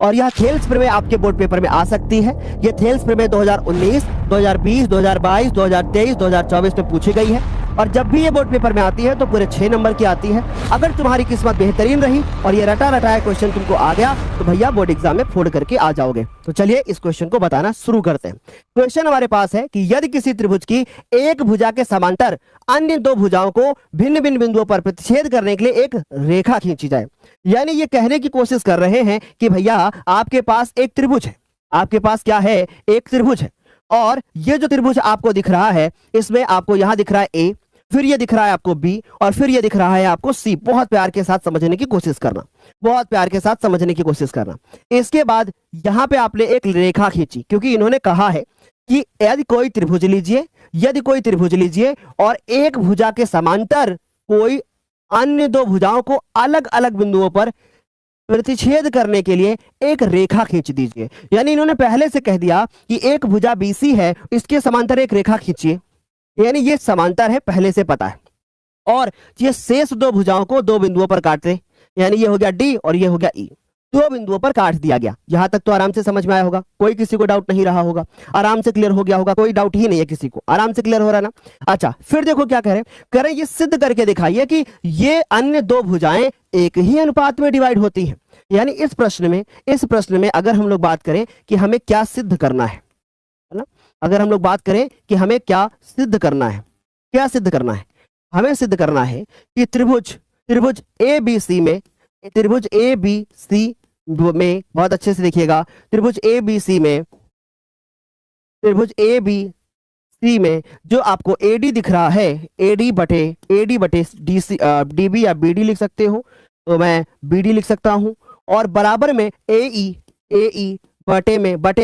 और यह थेल्स प्रमेय आपके बोर्ड पेपर में आ सकती है। ये थेल्स प्रमेय 2019, 2020, 2022, 2023, 2024 में पूछी गई है और जब भी ये बोर्ड पेपर में आती है तो पूरे 6 नंबर की आती है। अगर तुम्हारी किस्मत बेहतरीन रही और ये रटा रटाया क्वेश्चन तुमको आ गया तो भैया बोर्ड एग्जाम में फोड़ करके आ जाओगे। तो चलिए इस क्वेश्चन को बताना शुरू करते हैं। क्वेश्चन हमारे पास है कि यदि किसी त्रिभुज की एक भुजा के समांतर अन्य दो भुजाओं को भिन्न भिन्न बिंदुओं पर प्रतिच्छेद करने के लिए एक रेखा खींची जाए। यानी ये कहने की कोशिश कर रहे हैं कि भैया आपके पास एक त्रिभुज है, आपके पास क्या है, एक त्रिभुज है और ये जो त्रिभुज आपको दिख रहा है इसमें आपको यहां दिख रहा है ए, फिर ये दिख रहा है आपको बी और फिर ये दिख रहा है आपको सी। बहुत प्यार के साथ समझने की कोशिश करना, बहुत प्यार के साथ समझने की कोशिश करना। इसके बाद यहां पे आपने एक रेखा खींची क्योंकि इन्होंने कहा है कि यदि कोई त्रिभुज लीजिए, यदि कोई त्रिभुज लीजिए और एक भुजा के समांतर कोई अन्य दो भुजाओं को अलग अलग बिंदुओं पर प्रतिच्छेद करने के लिए एक रेखा खींच दीजिए। यानी इन्होंने पहले से कह दिया कि एक भुजा BC है, इसके समांतर एक रेखा खींचिए। यानी ये समांतर है, पहले से पता है। और ये शेष दो भुजाओं को दो बिंदुओं पर काट दे, यानी ये हो गया D और ये हो गया E, दो बिंदुओं पर काट दिया गया। यहां तक तो आराम से समझ में आया होगा, कोई किसी को डाउट नहीं रहा होगा, आराम से क्लियर हो गया होगा, कोई डाउट ही नहीं है किसी को, आराम से क्लियर हो रहा है ना। अच्छा फिर देखो क्या कह रहे हैं, ये सिद्ध करके दिखाइए कि ये अन्य दो भुजाएं एक ही अनुपात में डिवाइड होती हैं। यानी इस प्रश्न में अगर हम लोग बात करें कि हमें क्या सिद्ध करना है ना, अगर हम लोग बात करें कि हमें क्या सिद्ध करना है, क्या सिद्ध करना है, हमें सिद्ध करना है कि त्रिभुज ABC में, त्रिभुज ABC में बहुत अच्छे से देखिएगा, त्रिभुज ABC में जो आपको AD दिख रहा है, AD बटे DC, DB या BD लिख सकते हो, तो मैं BD लिख सकता हूं और बराबर में AE बटे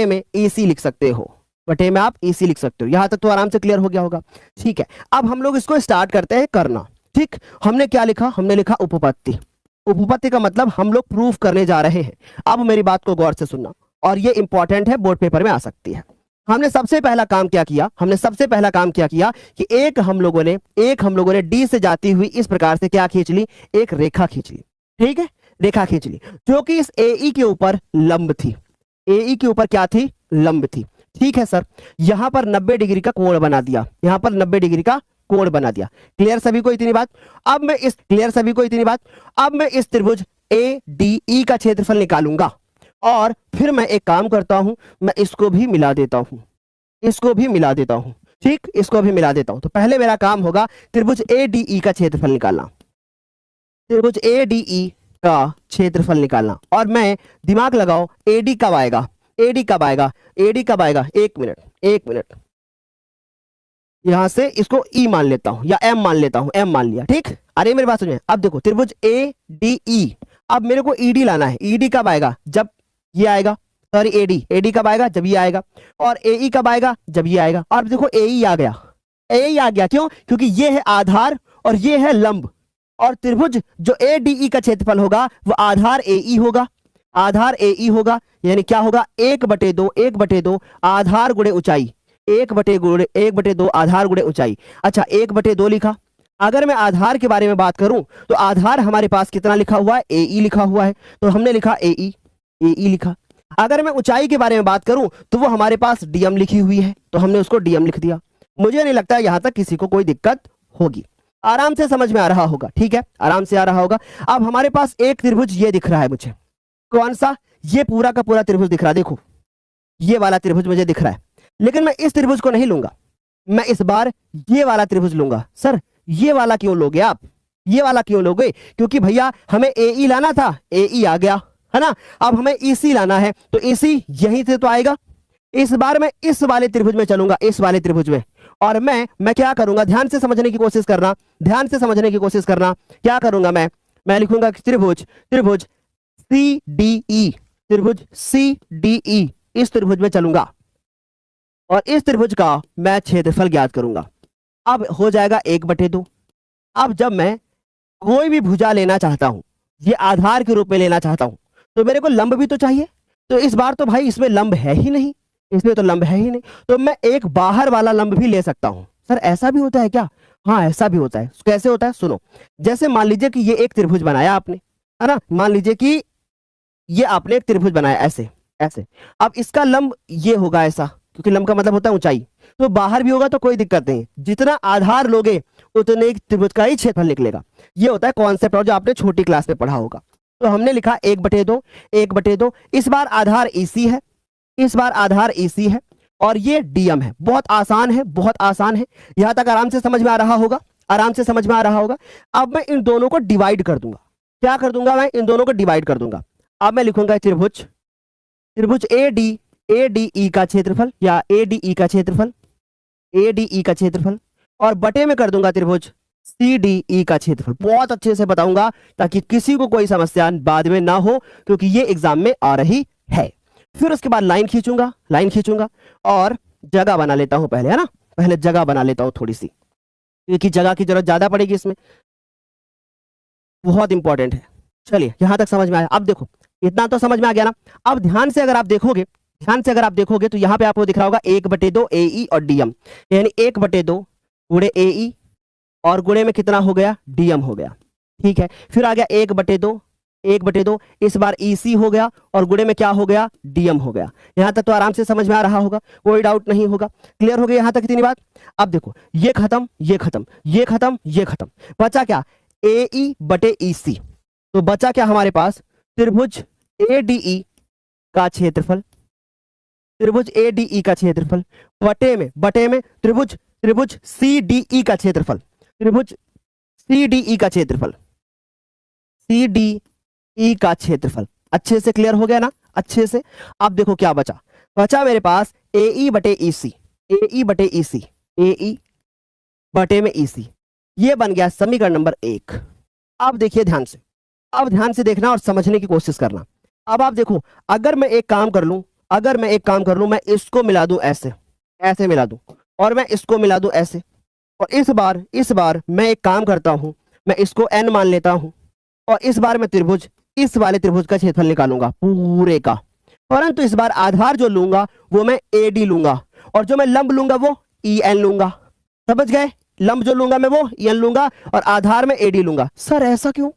में EC लिख सकते हो, बटे में आप EC लिख सकते हो। यहां तक तो आराम से क्लियर हो गया होगा। ठीक है, अब हम लोग इसको स्टार्ट करते हैं करना। ठीक, हमने क्या लिखा, हमने लिखा उपपत्ति। उपपत्ति का मतलब हम लोग प्रूफ करने जा रहे हैं। अब मेरी बात को गौर से सुनना और ये इंपॉर्टेंट है, बोर्ड पेपर में आ सकती है। हमने सबसे पहला काम क्या किया, कि एक हम लोगों ने D से जाती हुई इस प्रकार से क्या खींच ली, एक रेखा खींच ली। ठीक है, रेखा खींच ली जो कि इस AE के ऊपर लंब थी, AE के ऊपर क्या थी, लंब थी। ठीक है सर, यहां पर 90 डिग्री का कोण बना दिया, यहां पर 90 डिग्री का कोण बना दिया। क्लियर सभी को इतनी बात। अब मैं इस त्रिभुज ADE का क्षेत्रफल निकालूंगा और फिर मैं एक काम करता हूं, मैं इसको भी मिला देता हूं। ठीक, इसको भी मिला देता हूं। तो पहले मेरा काम होगा त्रिभुज ADE का क्षेत्रफल निकालना, त्रिभुज ADE का क्षेत्रफल निकालना। और मैं दिमाग लगाओ, AD कब आएगा, एक मिनट, यहां से इसको E मान लेता हूं या M मान लेता हूं, M मान लिया। ठीक, अरे मेरी बात सुनिए। अब देखो त्रिभुज ADE, अब मेरे को ED लाना है। ED कब आएगा, जब ये आएगा, सॉरी AD कब आएगा, जब ये आएगा। और AE कब आएगा, जब ये आएगा। और देखो AE आ गया, क्यों, क्योंकि ये है आधार और ये है लंब। और त्रिभुज जो ADE का क्षेत्रफल होगा वो आधार AE होगा, यानी क्या होगा, 1/2 आधार गुणे ऊंचाई, 1/2 आधार गुणे ऊंचाई। अच्छा 1/2 लिखा। अगर मैं आधार के बारे में बात करूं तो आधार हमारे पास कितना लिखा हुआ है, AE लिखा हुआ है, तो हमने लिखा AE लिखा। अगर मैं ऊंचाई के बारे में बात करूं तो वो हमारे पास DM लिखी हुई है, तो हमने उसको DM लिख दिया। मुझे नहीं लगता यहां तक किसी को कोई दिक्कत होगी, आराम से समझ में आ रहा होगा। ठीक है, आराम से आ रहा होगा। अब हमारे पास एक त्रिभुज ये दिख रहा है मुझे, कौन सा, ये पूरा का पूरा त्रिभुज दिख रहा है। देखो ये वाला त्रिभुज मुझे दिख रहा है, लेकिन मैं इस त्रिभुज को नहीं लूंगा, मैं इस बार ये वाला त्रिभुज लूंगा। सर ये वाला क्यों लोगे आप, ये वाला क्यों लोगे, क्योंकि भैया हमें AE लाना था, AE आ गया है ना। अब हमें EC लाना है, तो EC यहीं से तो आएगा। इस बार मैं इस वाले त्रिभुज में चलूंगा, इस वाले त्रिभुज में। और मैं क्या करूंगा, ध्यान से समझने की कोशिश करना, क्या करूंगा मैं लिखूंगा त्रिभुज CDE, इस त्रिभुज में चलूंगा और इस त्रिभुज का मैं क्षेत्रफल ज्ञात करूंगा। अब हो जाएगा 1/2। अब जब मैं कोई भी भुजा लेना चाहता हूं, ये आधार के रूप में लेना चाहता हूं, तो मेरे को लंब भी तो चाहिए। तो इस बार तो भाई इसमें लंब है ही नहीं, तो मैं एक बाहर वाला लंब भी ले सकता हूं। सर ऐसा भी होता है क्या, हाँ ऐसा भी होता है। कैसे होता है सुनो, जैसे मान लीजिए कि ये एक त्रिभुज बनाया आपने, है ना। मान लीजिए कि ये आपने एक त्रिभुज बनाया ऐसे ऐसे। अब इसका लंब ये होगा ऐसा, क्योंकि लंब का मतलब होता है ऊंचाई, तो बाहर भी होगा तो कोई दिक्कत नहीं, जितना आधार लोगे उतने एक त्रिभुज का ही क्षेत्रफल निकलेगा। ये होता है कॉन्सेप्ट, और जो आपने छोटी क्लास में पढ़ा होगा। तो हमने लिखा 1/2, 1/2। इस बार आधार EC है, इस बार आधार EC है, और ये DM है। बहुत आसान है, बहुत आसान है। यहां तक आराम से समझ में आ रहा होगा, आराम से समझ में आ रहा होगा। अब मैं इन दोनों को डिवाइड कर दूंगा। क्या कर दूंगा मैं? इन दोनों को डिवाइड कर दूंगा। अब मैं लिखूंगा त्रिभुज, त्रिभुज ADE का क्षेत्रफल, या ADE का क्षेत्रफल, ADE का क्षेत्रफल, और बटे में कर दूंगा त्रिभुज CDE का क्षेत्रफल। बहुत अच्छे से बताऊंगा ताकि किसी को कोई समस्या बाद में ना हो, क्योंकि ये एग्जाम में आ रही है। फिर उसके बाद लाइन खींचूंगा, लाइन खींचूंगा, और जगह बना लेता हूं पहले, है ना, पहले जगह बना लेता हूं थोड़ी सी, क्योंकि जगह की जरूरत ज्यादा पड़ेगी इसमें, बहुत इंपॉर्टेंट है। चलिए यहां तक समझ में आया। अब देखो इतना तो समझ में आ गया ना। अब ध्यान से अगर आप देखोगे, ध्यान से अगर आप देखोगे तो यहाँ पे आपको दिख रहा होगा 1/2 AE और DM, यानी 1/2 गुणे AE और गुणे में कितना हो गया? DM हो गया। ठीक है, फिर आ गया 1/2, 1/2, इस बार EC हो गया, और गुणे में क्या हो गया? DM हो गया। यहां तक तो आराम से समझ में आ रहा होगा, कोई डाउट नहीं होगा। क्लियर हो गया यहां तक इतनी बात? अब देखो ये खत्म, ये खत्म, ये खत्म, ये खत्म, बचा क्या? AE/EC। तो बचा क्या हमारे पास? त्रिभुज ADE का क्षेत्रफल, त्रिभुज ADE का क्षेत्रफल, बटे में त्रिभुज CDE का क्षेत्रफल, त्रिभुज CDE का क्षेत्रफल, CDE का क्षेत्रफल। अच्छे से क्लियर हो गया ना? अच्छे से। अब देखो क्या बचा? बचा मेरे पास AE/EC, AE/EC, AE बटे में EC। ये बन गया समीकरण नंबर 1। अब देखिए ध्यान से, अब ध्यान से देखना और समझने की कोशिश करना। अब आप देखो, अगर मैं एक काम कर लूं, अगर मैं एक काम कर लूं, मैं इसको मिला दूं ऐसे, ऐसे मिला दूं, और मैं इसको मिला दूं ऐसे, और इस बार मैं एक काम करता हूं, मैं इसको n मान लेता हूं, और इस बार मैं त्रिभुज, इस वाले त्रिभुज का क्षेत्रफल निकालूंगा पूरे का। परंतु इस बार आधार जो लूंगा वो मैं AD लूंगा, और जो मैं लंब लूंगा वो EN लूंगा। समझ गए? लंब जो लूंगा मैं वो EN लूंगा, और आधार में AD लूंगा। सर ऐसा क्यों?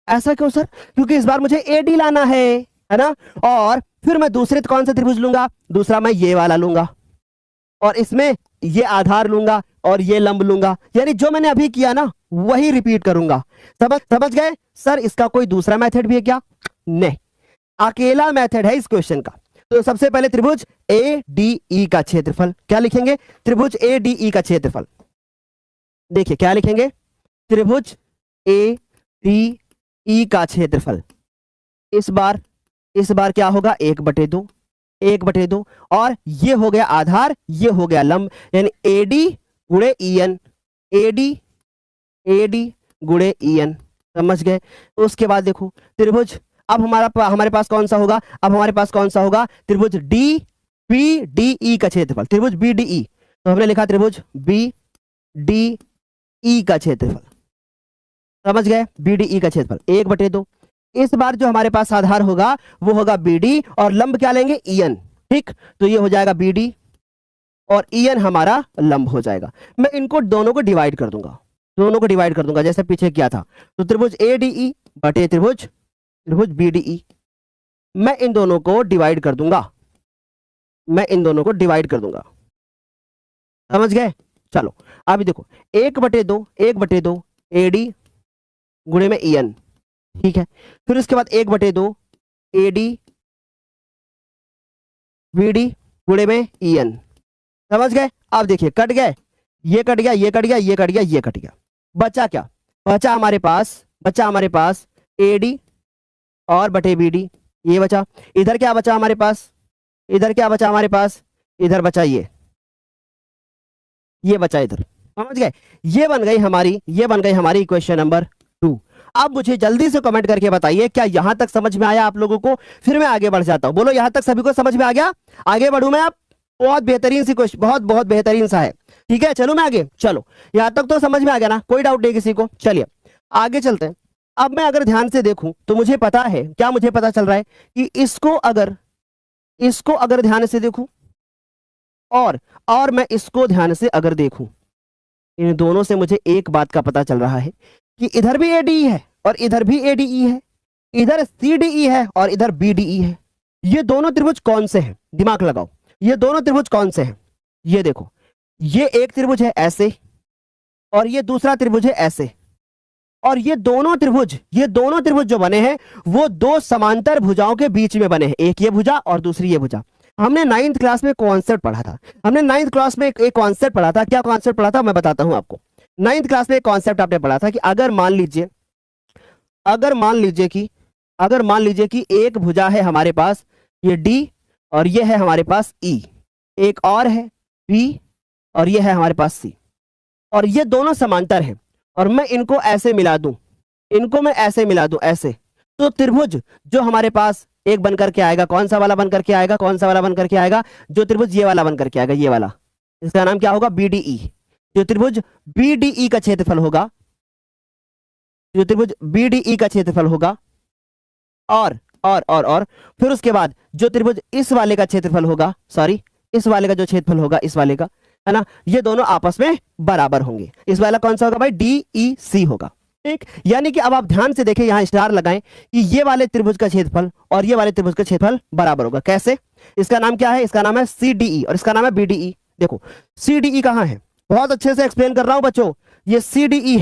ऐसा क्यों सर? क्योंकि इस बार मुझे AD लाना है ना। और फिर मैं दूसरे कौन सा त्रिभुज लूंगा? दूसरा मैं ये वाला लूंगा, और इसमें ये आधार लूंगा और ये लंब लूंगा। यानी जो मैंने अभी किया ना वही रिपीट करूंगा। समझ गए? सर इसका कोई दूसरा मेथड भी है क्या? नहीं, अकेला मेथड है इस क्वेश्चन का। तो सबसे पहले त्रिभुज ADE का क्षेत्रफल, क्या लिखेंगे? त्रिभुज ADE का क्षेत्रफल। देखिए क्या लिखेंगे? त्रिभुज ADE का क्षेत्रफल। इस बार क्या होगा? 1/2, 1/2, और ये हो गया आधार, ये हो गया लंब, यानी AD गुणे EN, AD गुणे EN। समझ गए? उसके बाद देखो त्रिभुज, अब हमारे पास कौन सा होगा? अब हमारे पास कौन सा होगा? त्रिभुज BDE का क्षेत्रफल, त्रिभुज BDE। तो हमने लिखा त्रिभुज BDE का क्षेत्रफल। समझ गए? BDE का क्षेत्रफल 1/2। इस बार जो हमारे पास आधार होगा वो होगा BD, और लंब क्या लेंगे? EN। ठीक, तो ये हो जाएगा BD, और EN हमारा लंब हो जाएगा। मैं इनको दोनों को डिवाइड कर दूंगा, दोनों को डिवाइड कर दूंगा जैसे पीछे किया था। तो त्रिभुज ADE बटे त्रिभुज BDE, मैं इन दोनों को डिवाइड कर दूंगा, मैं इन दोनों को डिवाइड कर दूंगा। समझ गए? चलो अभी देखो 1/2, 1/2 AD गुणे में EN। ठीक है, फिर उसके बाद 1/2 AD BD गुणे में EN। समझ गए? अब देखिए कट गए, ये कट गया, ये कट गया, ये कट गया, ये कट गया। बचा क्या? बचा हमारे पास AD और बटे BD, ये बचा। इधर क्या बचा हमारे पास? इधर क्या बचा हमारे पास? इधर बचा ये बचा इधर। समझ गए? ये बन गई हमारी इक्वेशन नंबर 2। अब मुझे जल्दी से कमेंट करके बताइए क्या यहां तक समझ में आया आप लोगों को? फिर मैं आगे बढ़ जाता हूं। बोलो यहां तक सभी को समझ में आ गया? आगे बढ़ूं मैं? आप बहुत बेहतरीन सी क्वेश्चन, बहुत बेहतरीन सा है। ठीक है, चलो मैं आगे। चलो यहां तक तो समझ में आ गया ना? कोई डाउट नहीं किसी को? चलिए आगे चलते हैं। अब मैं अगर ध्यान से देखूं तो मुझे पता है, क्या मुझे पता चल रहा है कि इसको अगर ध्यान से देखूं और मैं इसको ध्यान से अगर देखूं, इन दोनों से मुझे एक बात का पता चल रहा है कि इधर भी ADE है और इधर भी ADE है। इधर CDE है और इधर BDE है। ये दोनों त्रिभुज कौन से हैं? दिमाग लगाओ, ये दोनों त्रिभुज कौन से हैं? ये देखो, ये एक त्रिभुज है ऐसे, और ये दूसरा त्रिभुज है ऐसे, और ये दोनों त्रिभुज जो बने हैं वो दो समांतर भुजाओं के बीच में बने हैं, एक ये भुजा और दूसरी ये भुजा। हमने 9th क्लास में कॉन्सेप्ट पढ़ा था, हमने 9th क्लास में एक कॉन्सेप्ट पढ़ा था। क्या कॉन्सेप्ट पढ़ा था मैं बताता हूं आपको। 9th क्लास में एक कॉन्सेप्ट आपने पढ़ा था कि अगर मान लीजिए कि एक भुजा है हमारे पास ये D, और ये है हमारे पास E, एक और है B, और ये है हमारे पास C, और ये दोनों समांतर हैं, और मैं इनको ऐसे मिला दूं, ऐसे, तो त्रिभुज जो हमारे पास एक बन करके आएगा, कौन सा वाला बन करके आएगा? जो त्रिभुज ये वाला बन करके आएगा, ये वाला, इसका नाम क्या होगा? BDE। जो त्रिभुज BDE का क्षेत्रफल होगा, और फिर उसके बाद जो त्रिभुज इस वाले का क्षेत्रफल होगा, इस वाले का जो क्षेत्रफल होगा, इस वाले का, है ना, ये दोनों आपस में बराबर होंगे। इस वाला कौन सा होगा भाई? DEC होगा। ठीक, यानी कि अब आप ध्यान से देखें, यहां स्टार लगाएं कि ये वाले त्रिभुज का क्षेत्रफल और ये वाले त्रिभुज का क्षेत्रफल बराबर होगा। कैसे? इसका नाम क्या है? इसका नाम है CDE और इसका नाम है BDE। देखो CDE कहां है? बहुत अच्छे से एक्सप्लेन कर रहा हूं बच्चों। ये CDE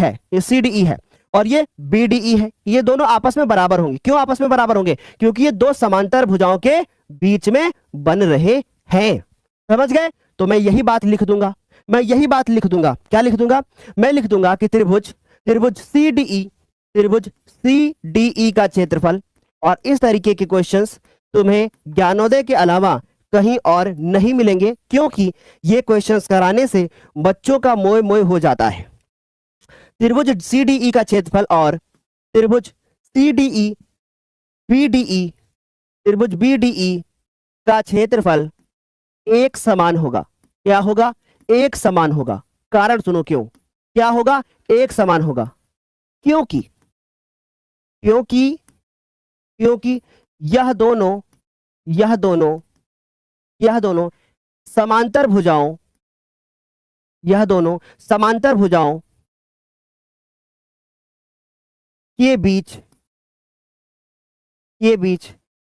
है और ये BDE है। ये दोनों आपस में बराबर होंगे। क्यों आपस में बराबर होंगे? क्योंकि ये दो समांतर भुजाओं के बीच में बन रहे हैं। समझ गए? तो मैं यही बात लिख दूंगा। क्या लिख दूंगा? मैं लिख दूंगा कि त्रिभुज CDE का क्षेत्रफल, और इस तरीके के क्वेश्चंस तुम्हें ज्ञानोदय के अलावा कहीं और नहीं मिलेंगे, क्योंकि ये क्वेश्चंस कराने से बच्चों का मोह हो जाता है। त्रिभुज CDE का क्षेत्रफल और त्रिभुज BDE का क्षेत्रफल एक समान होगा। क्या होगा? एक समान होगा। कारण सुनो क्यों। क्या होगा? एक समान होगा। क्योंकि यह दोनों समांतर भुजाओं के बीच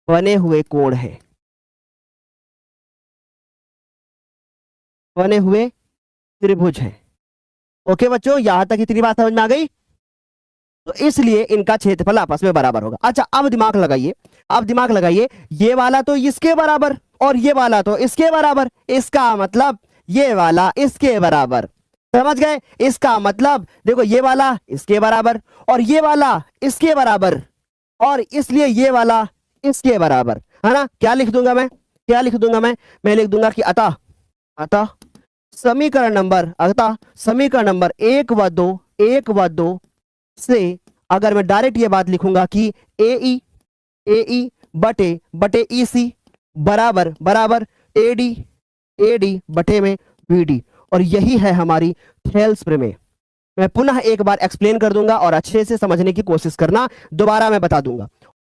बने हुए कोण हैं, बने हुए त्रिभुज हैं। ओके बच्चों, यहां तक इतनी बात समझ में आ गई? तो इसलिए इनका क्षेत्रफल आपस में बराबर होगा। अच्छा, अब दिमाग लगाइए, ये वाला तो इसके बराबर और ये वाला तो इसके बराबर, इसका मतलब ये वाला इसके बराबर। समझ गए? इसका मतलब देखो, ये वाला इसके बराबर और ये वाला इसके बराबर, और इसलिए ये वाला इसके बराबर, है ना। क्या लिख दूंगा मैं? मैं लिख दूंगा कि अतः समीकरण नंबर 1 व 2 से अगर मैं डायरेक्ट ये बात लिखूंगा कि AE बटे EC बराबर AD बटे में BD, और यही है हमारी थेल्स प्रमेय। मैं पुनः एक बार एक्सप्लेन कर दूंगा और अच्छे से समझने की कोशिश करना, दोबारा मैं बता दूंगा।